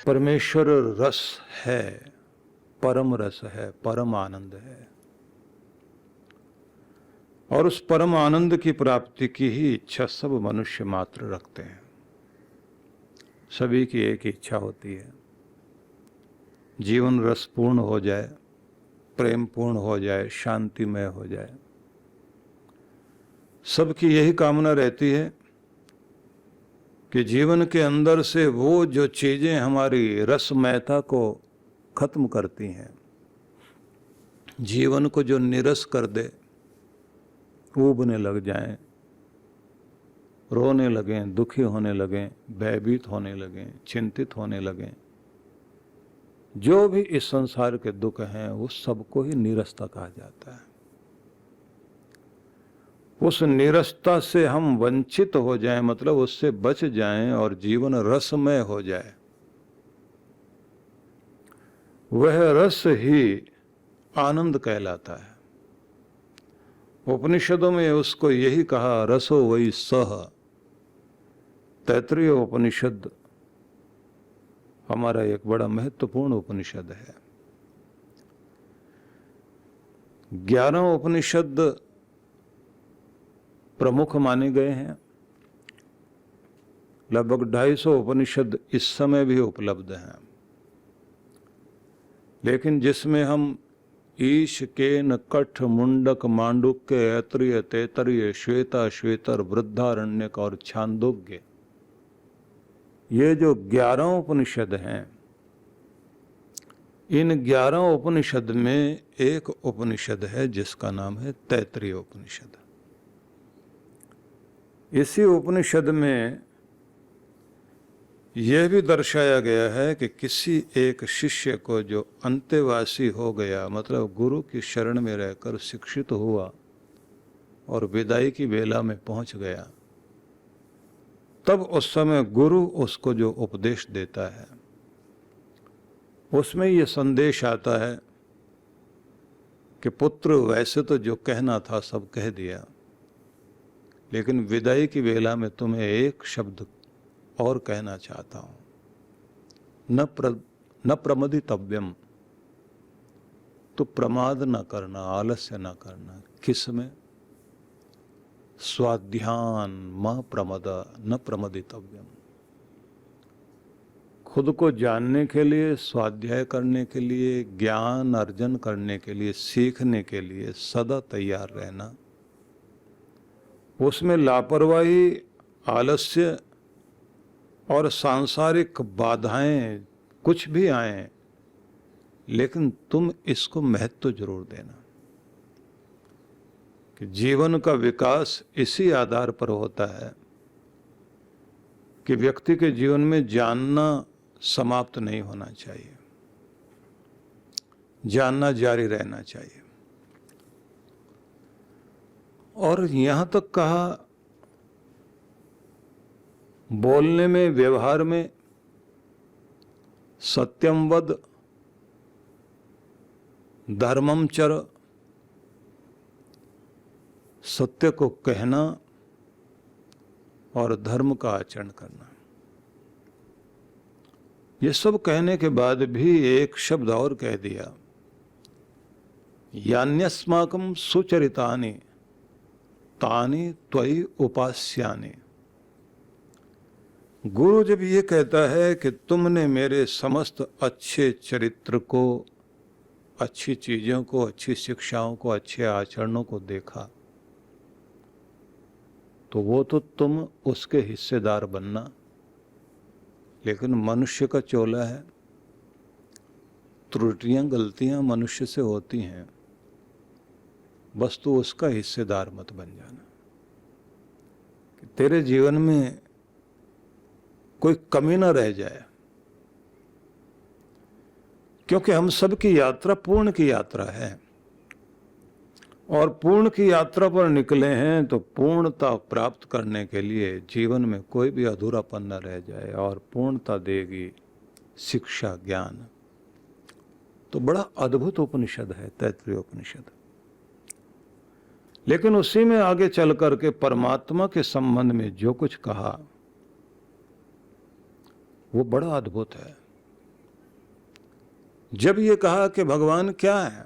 परमेश्वर रस है, परम रस है, परम आनंद है, और उस परम आनंद की प्राप्ति की ही इच्छा सब मनुष्य मात्र रखते हैं। सभी की एक ही इच्छा होती है, जीवन रसपूर्ण हो जाए, प्रेम पूर्ण हो जाए, शांतिमय हो जाए। सबकी यही कामना रहती है कि जीवन के अंदर से वो जो चीजें हमारी रसमयता को खत्म करती हैं, जीवन को जो निरस कर दे, ऊबने लग जाएं, रोने लगें, दुखी होने लगें, भयभीत होने लगें, चिंतित होने लगें, जो भी इस संसार के दुख हैं उस सबको ही नीरसता कहा जाता है। उस नीरसता से हम वंचित हो जाएं, मतलब उससे बच जाएं और जीवन रसमय हो जाए, वह रस ही आनंद कहलाता है। उपनिषदों में उसको यही कहा, रसो वही सह। तैत्तिरीय उपनिषद हमारा एक बड़ा महत्वपूर्ण उपनिषद है। 11 उपनिषद प्रमुख माने गए हैं। लगभग 250 उपनिषद इस समय भी उपलब्ध हैं, लेकिन जिसमें हम ईश, केन, कठ, मुंडक, मांडुक्य, ऐत्रेय, तैत्तिरीय, श्वेता, श्वेतर, बृहदारण्यक और छांदोग्य, ये जो 11 उपनिषद हैं, इन 11 उपनिषद में एक उपनिषद है जिसका नाम है तैत्तिरीय उपनिषद। इसी उपनिषद में यह भी दर्शाया गया है कि किसी एक शिष्य को जो अंत्यवासी हो गया, मतलब गुरु की शरण में रहकर शिक्षित हुआ और विदाई की बेला में पहुंच गया, तब उस समय गुरु उसको जो उपदेश देता है उसमें ये संदेश आता है कि पुत्र, वैसे तो जो कहना था सब कह दिया, लेकिन विदाई की बेला में तुम्हें एक शब्द और कहना चाहता हूं। न प्रमदितव्यम, तो प्रमाद न करना, आलस्य न करना। किसमें? स्वाध्यान म प्रमद न प्रमदितव्यम। खुद को जानने के लिए, स्वाध्याय करने के लिए, ज्ञान अर्जन करने के लिए, सीखने के लिए सदा तैयार रहना। उसमें लापरवाही, आलस्य और सांसारिक बाधाएं कुछ भी आए, लेकिन तुम इसको महत्व जरूर देना कि जीवन का विकास इसी आधार पर होता है कि व्यक्ति के जीवन में जानना समाप्त नहीं होना चाहिए, जानना जारी रहना चाहिए। और यहां तक कहा, बोलने में, व्यवहार में सत्यम वद, धर्मम चर, सत्य को कहना और धर्म का आचरण करना। ये सब कहने के बाद भी एक शब्द और कह दिया, यान्यस्माकं सुचरितानि तानि त्वयि उपास्यानि। गुरु जब ये कहता है कि तुमने मेरे समस्त अच्छे चरित्र को, अच्छी चीजों को, अच्छी शिक्षाओं को, अच्छे आचरणों को देखा, तो वो तो तुम उसके हिस्सेदार बनना, लेकिन मनुष्य का चोला है, त्रुटियां, गलतियां मनुष्य से होती हैं, बस तू उसका हिस्सेदार मत बन जाना कि तेरे जीवन में कोई कमी न रह जाए। क्योंकि हम सब की यात्रा पूर्ण की यात्रा है, और पूर्ण की यात्रा पर निकले हैं, तो पूर्णता प्राप्त करने के लिए जीवन में कोई भी अधूरापन न रह जाए, और पूर्णता देगी शिक्षा, ज्ञान। तो बड़ा अद्भुत उपनिषद है तैत्तिरीय उपनिषद। लेकिन उसी में आगे चल करके परमात्मा के संबंध में जो कुछ कहा वो बड़ा अद्भुत है। जब ये कहा कि भगवान क्या है,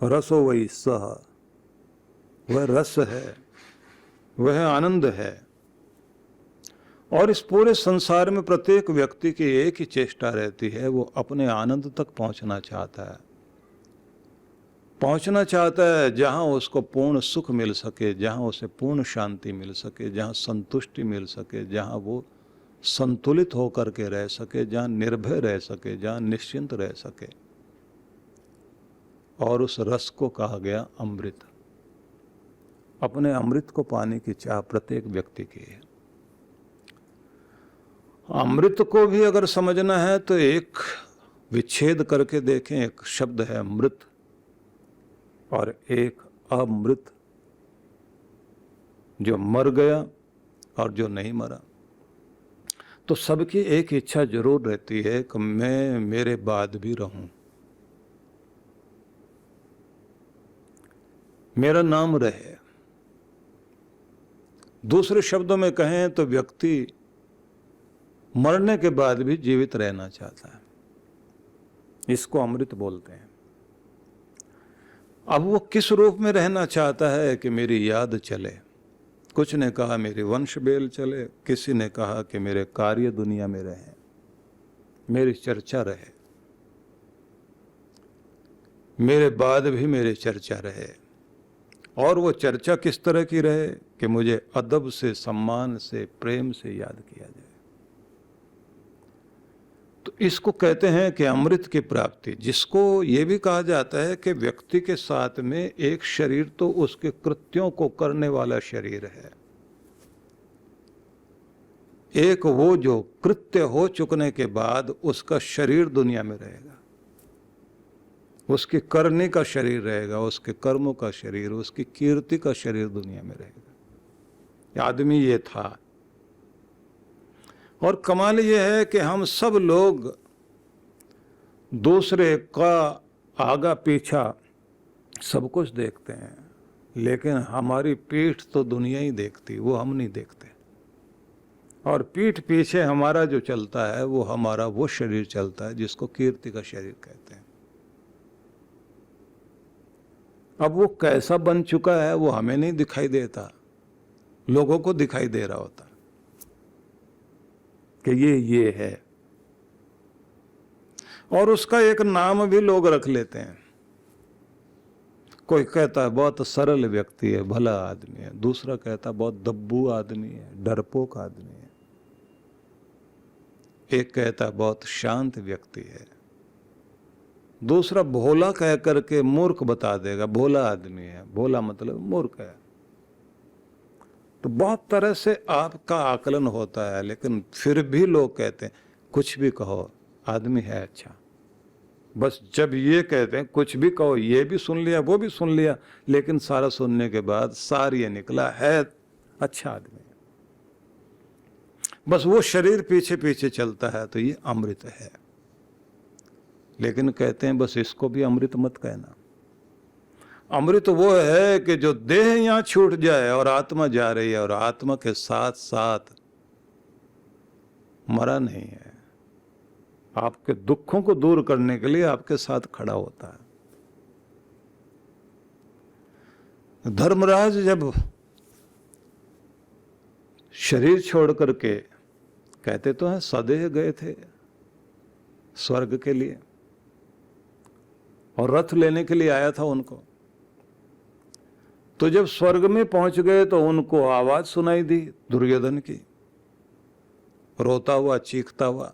रसो वही सह, वह रस है, वह आनंद है। और इस पूरे संसार में प्रत्येक व्यक्ति की एक ही चेष्टा रहती है, वो अपने आनंद तक पहुंचना चाहता है। पहुंचना चाहता है जहां उसको पूर्ण सुख मिल सके, जहां उसे पूर्ण शांति मिल सके, जहां संतुष्टि मिल सके, जहां वो संतुलित होकर के रह सके, जहां निर्भय रह सके, जहां निश्चिंत रह सके। और उस रस को कहा गया अमृत। अपने अमृत को पाने की चाह प्रत्येक व्यक्ति की है। अमृत को भी अगर समझना है तो एक विच्छेद करके देखें। एक शब्द है अमृत और एक अमृत, जो मर गया और जो नहीं मरा। तो सबकी एक इच्छा जरूर रहती है कि मैं मेरे बाद भी रहूं, मेरा नाम रहे। दूसरे शब्दों में कहें तो व्यक्ति मरने के बाद भी जीवित रहना चाहता है। इसको अमृत बोलते हैं। अब वो किस रूप में रहना चाहता है कि मेरी याद चले। कुछ ने कहा मेरी वंश बेल चले, किसी ने कहा कि मेरे कार्य दुनिया में रहे, मेरी चर्चा रहे, मेरे बाद भी मेरी चर्चा रहे। और वो चर्चा किस तरह की रहे कि मुझे अदब से, सम्मान से, प्रेम से याद किया जाए। तो इसको कहते हैं कि अमृत की प्राप्ति, जिसको ये भी कहा जाता है कि व्यक्ति के साथ में एक शरीर तो उसके कृत्यों को करने वाला शरीर है, एक वो जो कृत्य हो चुकने के बाद उसका शरीर दुनिया में रहेगा, उसकी करने का शरीर रहेगा, उसके कर्मों का शरीर, उसकी कीर्ति का शरीर दुनिया में रहेगा। आदमी ये था। और कमाल ये है कि हम सब लोग दूसरे का आगा पीछा सब कुछ देखते हैं, लेकिन हमारी पीठ तो दुनिया ही देखती, वो हम नहीं देखते। और पीठ पीछे हमारा जो चलता है वो हमारा वो शरीर चलता है जिसको कीर्ति का शरीर कहते हैं। अब वो कैसा बन चुका है वो हमें नहीं दिखाई देता, लोगों को दिखाई दे रहा होता कि ये है। और उसका एक नाम भी लोग रख लेते हैं। कोई कहता है बहुत सरल व्यक्ति है, भला आदमी है। दूसरा कहता है बहुत दब्बू आदमी है, डरपोक आदमी है। एक कहता है बहुत शांत व्यक्ति है। दूसरा भोला कह करके मूर्ख बता देगा, भोला आदमी है। भोला मतलब मूर्ख है। तो बहुत तरह से आपका आकलन होता है, लेकिन फिर भी लोग कहते हैं कुछ भी कहो आदमी है अच्छा। बस जब ये कहते हैं कुछ भी कहो, ये भी सुन लिया वो भी सुन लिया, लेकिन सारा सुनने के बाद सार ये निकला है अच्छा आदमी। बस वो शरीर पीछे पीछे चलता है, तो ये अमृत है। लेकिन कहते हैं बस इसको भी अमृत मत कहना। अमृत वो है कि जो देह यहां छूट जाए और आत्मा जा रही है, और आत्मा के साथ साथ मरा नहीं है, आपके दुखों को दूर करने के लिए आपके साथ खड़ा होता है। धर्मराज जब शरीर छोड़ करके, कहते तो हैं सदेह गए थे स्वर्ग के लिए, और रथ लेने के लिए आया था उनको। तो जब स्वर्ग में पहुंच गए तो उनको आवाज सुनाई दी दुर्योधन की, रोता हुआ, चीखता हुआ।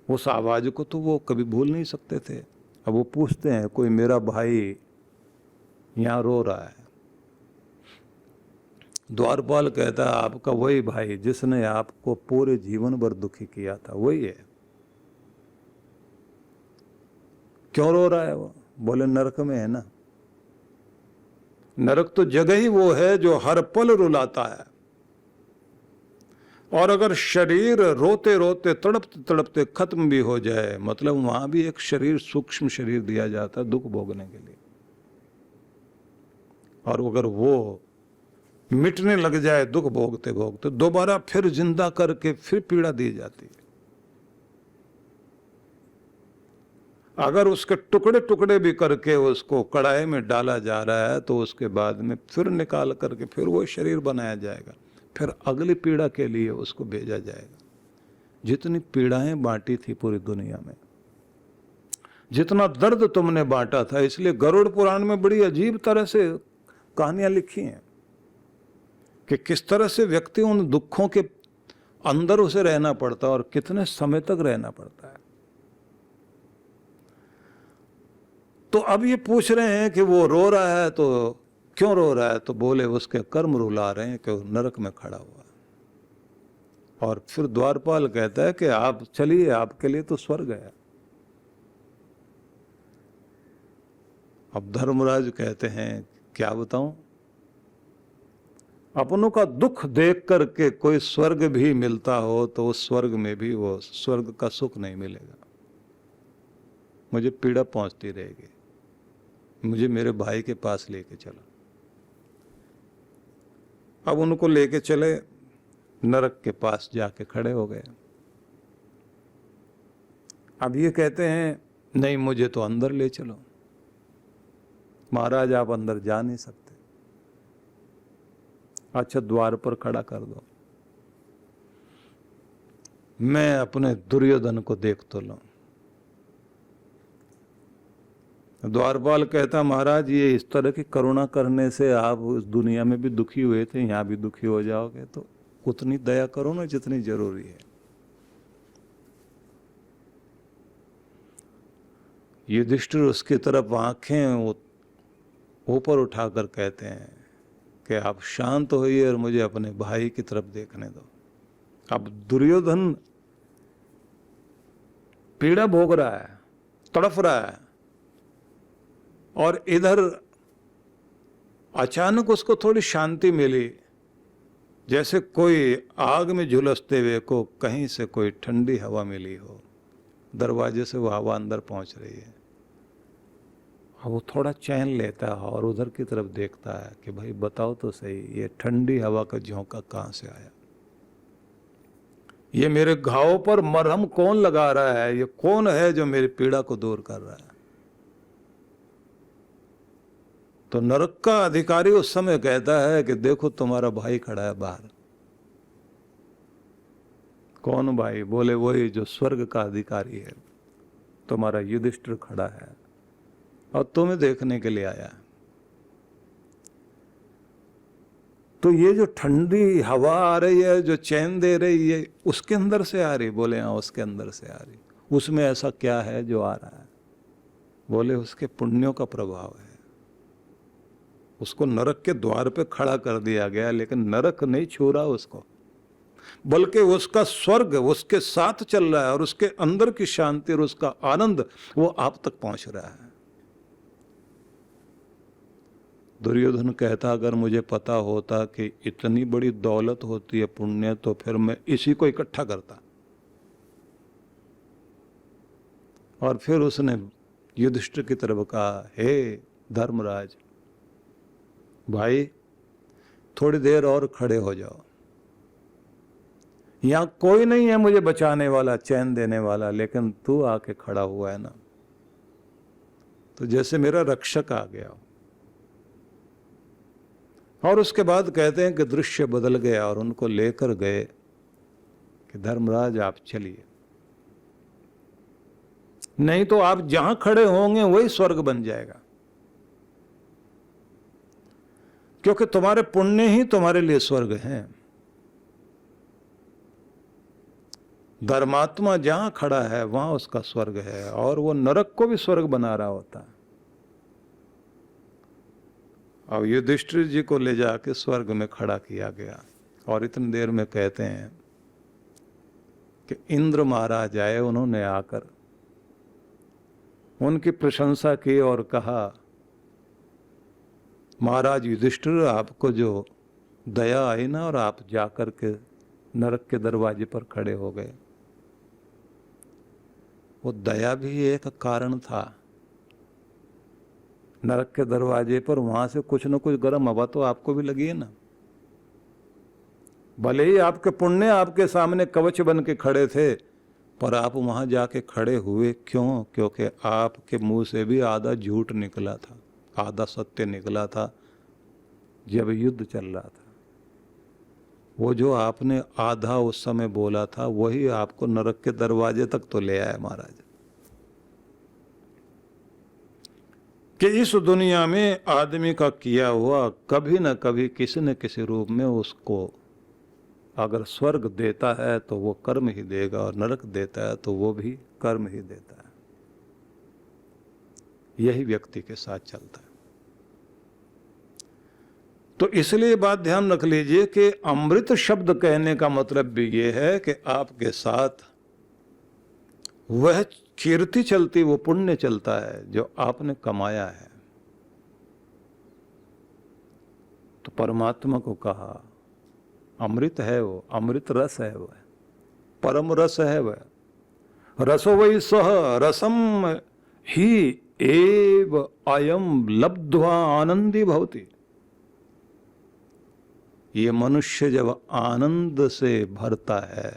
उस आवाज को तो वो कभी भूल नहीं सकते थे। अब वो पूछते हैं कोई मेरा भाई यहां रो रहा है। द्वारपाल कहता है आपका वही भाई जिसने आपको पूरे जीवन भर दुखी किया था, वही है। क्यों रो रहा है वो? बोले नरक में है ना। नरक तो जगह ही वो है जो हर पल रुलाता है। और अगर शरीर रोते रोते तड़पते तड़पते खत्म भी हो जाए, मतलब वहां भी एक शरीर, सूक्ष्म शरीर दिया जाता है दुख भोगने के लिए। और अगर वो मिटने लग जाए दुख भोगते भोगते, दोबारा फिर जिंदा करके फिर पीड़ा दी जाती है। अगर उसके टुकड़े टुकड़े भी करके उसको कढ़ाई में डाला जा रहा है तो उसके बाद में फिर निकाल करके फिर वो शरीर बनाया जाएगा, फिर अगली पीड़ा के लिए उसको भेजा जाएगा। जितनी पीड़ाएं बांटी थी पूरी दुनिया में, जितना दर्द तुमने बांटा था, इसलिए गरुड़ पुराण में बड़ी अजीब तरह से कहानियां लिखी हैं कि किस तरह से व्यक्ति उन दुखों के अंदर उसे रहना पड़ता है और कितने समय तक रहना पड़ता है। तो अब ये पूछ रहे हैं कि वो रो रहा है तो क्यों रो रहा है, तो बोले उसके कर्म रुला रहे हैं कि वो नरक में खड़ा हुआ। और फिर द्वारपाल कहता है कि आप चलिए, आपके लिए तो स्वर्ग है। अब धर्मराज कहते हैं क्या बताऊं, अपनों का दुख देख करके कोई स्वर्ग भी मिलता हो तो उस स्वर्ग में भी वो स्वर्ग का सुख नहीं मिलेगा, मुझे पीड़ा पहुंचती रहेगी। मुझे मेरे भाई के पास लेके चलो। अब उनको लेके चले, नरक के पास जाके खड़े हो गए। अब ये कहते हैं नहीं, मुझे तो अंदर ले चलो। महाराज आप अंदर जा नहीं सकते। अच्छा, द्वार पर खड़ा कर दो, मैं अपने दुर्योधन को देख तो लूं। द्वारपाल कहता महाराज ये इस तरह की करुणा करने से आप उस दुनिया में भी दुखी हुए थे, यहां भी दुखी हो जाओगे, तो उतनी दया करो ना जितनी जरूरी है। युधिष्ठिर उसकी तरफ आंखें ऊपर उठाकर कहते हैं कि आप शांत होइए और मुझे अपने भाई की तरफ देखने दो। अब दुर्योधन पीड़ा भोग रहा है, तड़फ रहा है, और इधर अचानक उसको थोड़ी शांति मिली, जैसे कोई आग में झुलसते हुए को कहीं से कोई ठंडी हवा मिली हो। दरवाजे से वो हवा अंदर पहुंच रही है। अब वो थोड़ा चैन लेता है और उधर की तरफ देखता है कि भाई बताओ तो सही, ये ठंडी हवा का झोंका कहां से आया, ये मेरे घावों पर मरहम कौन लगा रहा है, ये कौन है जो मेरी पीड़ा को दूर कर रहा है। तो नरक का अधिकारी उस समय कहता है कि देखो तुम्हारा भाई खड़ा है बाहर। कौन भाई? बोले वही जो स्वर्ग का अधिकारी है, तुम्हारा युधिष्ठिर खड़ा है और तुम्हें देखने के लिए आया। तो ये जो ठंडी हवा आ रही है, जो चैन दे रही है, उसके अंदर से आ रही? बोले हाँ, उसके अंदर से आ रही। उसमें ऐसा क्या है जो आ रहा है? बोले उसके पुण्यों का प्रभाव है। उसको नरक के द्वार पे खड़ा कर दिया गया, लेकिन नरक नहीं छू रहा उसको, बल्कि उसका स्वर्ग उसके साथ चल रहा है और उसके अंदर की शांति और उसका आनंद वो आप तक पहुंच रहा है। दुर्योधन कहता अगर मुझे पता होता कि इतनी बड़ी दौलत होती है पुण्य, तो फिर मैं इसी को इकट्ठा करता। और फिर उसने युधिष्ठिर की तरफ कहा, हे धर्मराज भाई, थोड़ी देर और खड़े हो जाओ, यहां कोई नहीं है मुझे बचाने वाला, चैन देने वाला, लेकिन तू आके खड़ा हुआ है ना, तो जैसे मेरा रक्षक आ गया। और उसके बाद कहते हैं कि दृश्य बदल गया और उनको लेकर गए कि धर्मराज आप चलिए, नहीं तो आप जहां खड़े होंगे वही स्वर्ग बन जाएगा, क्योंकि तुम्हारे पुण्य ही तुम्हारे लिए स्वर्ग हैं। धर्मात्मा जहां खड़ा है वहां उसका स्वर्ग है, और वो नरक को भी स्वर्ग बना रहा होता है। अब युधिष्ठिर जी को ले जाके स्वर्ग में खड़ा किया गया, और इतनी देर में कहते हैं कि इंद्र महाराज आए। उन्होंने आकर उनकी प्रशंसा की और कहा, महाराज युधिष्ठिर, आपको जो दया आई ना और आप जाकर के नरक के दरवाजे पर खड़े हो गए, वो दया भी एक कारण था। नरक के दरवाजे पर वहां से कुछ न कुछ गर्म हवा तो आपको भी लगी है ना। भले ही आपके पुण्य आपके सामने कवच बन के खड़े थे, पर आप वहां जाके खड़े हुए क्यों? क्योंकि आपके मुंह से भी आधा झूठ निकला था, आधा सत्य निकला था जब युद्ध चल रहा था। वो जो आपने आधा उस समय बोला था वही आपको नरक के दरवाजे तक तो ले आया महाराज। कि इस दुनिया में आदमी का किया हुआ कभी न कभी किसी न किसी रूप में उसको अगर स्वर्ग देता है तो वो कर्म ही देगा, और नरक देता है तो वो भी कर्म ही देता है। यही व्यक्ति के साथ चलता है। तो इसलिए बात ध्यान रख लीजिए कि अमृत शब्द कहने का मतलब भी ये है कि आपके साथ वह कीर्ति चलती, वो पुण्य चलता है जो आपने कमाया है। तो परमात्मा को कहा अमृत है वो, अमृत रस है वह, परम रस है वह। रसो वै सह रसम ही एव अयम लब्ध्वा आनंदी भवति। ये मनुष्य जब आनंद से भरता है,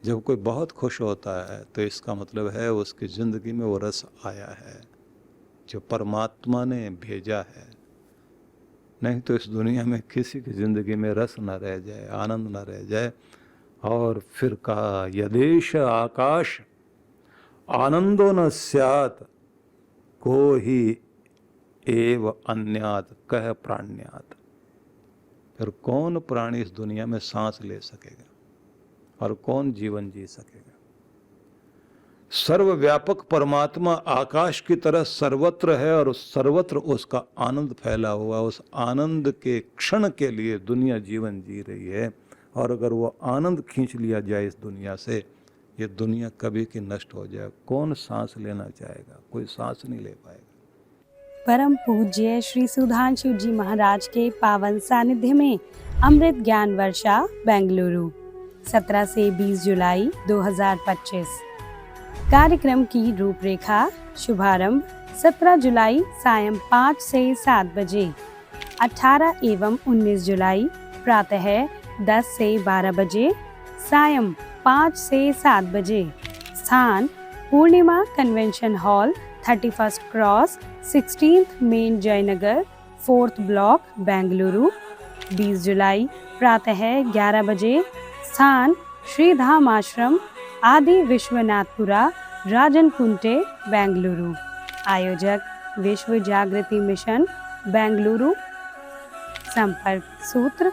जब कोई बहुत खुश होता है, तो इसका मतलब है उसकी जिंदगी में वो रस आया है जो परमात्मा ने भेजा है। नहीं तो इस दुनिया में किसी की जिंदगी में रस न रह जाए, आनंद न रह जाए। और फिर कहा यदेश आकाश आनंदो न स्यात् को ही एव अन्यात् कह प्राण्यात्। फिर कौन प्राणी इस दुनिया में सांस ले सकेगा और कौन जीवन जी सकेगा? सर्वव्यापक परमात्मा आकाश की तरह सर्वत्र है और सर्वत्र उसका आनंद फैला हुआ। उस आनंद के क्षण के लिए दुनिया जीवन जी रही है, और अगर वो आनंद खींच लिया जाए इस दुनिया से, ये दुनिया कभी की नष्ट हो जाए। कौन सांस लेना चाहेगा? कोई सांस नहीं ले पाएगा। परम पूज्य श्री सुधांशु जी महाराज के पावन सानिध्य में अमृत ज्ञान वर्षा बेंगलुरु 17 से 20 जुलाई 2025। कार्यक्रम की रूपरेखा शुभारंभ 17 जुलाई सायं 5 से 7 बजे, 18 एवं 19 जुलाई प्रातः 10 से 12 बजे, सायं 5 से 7 बजे। स्थान Purnima convention hall, 31st cross, 16th main Jayanagar, 4th block, Bengaluru. 20 जुलाई प्रातः 11 बजे। स्थान श्री धाम आश्रम, आदि विश्वनाथपुरा, राजन कुंटे, बेंगलुरु। आयोजक विश्व जागृति मिशन, बेंगलुरु। संपर्क सूत्र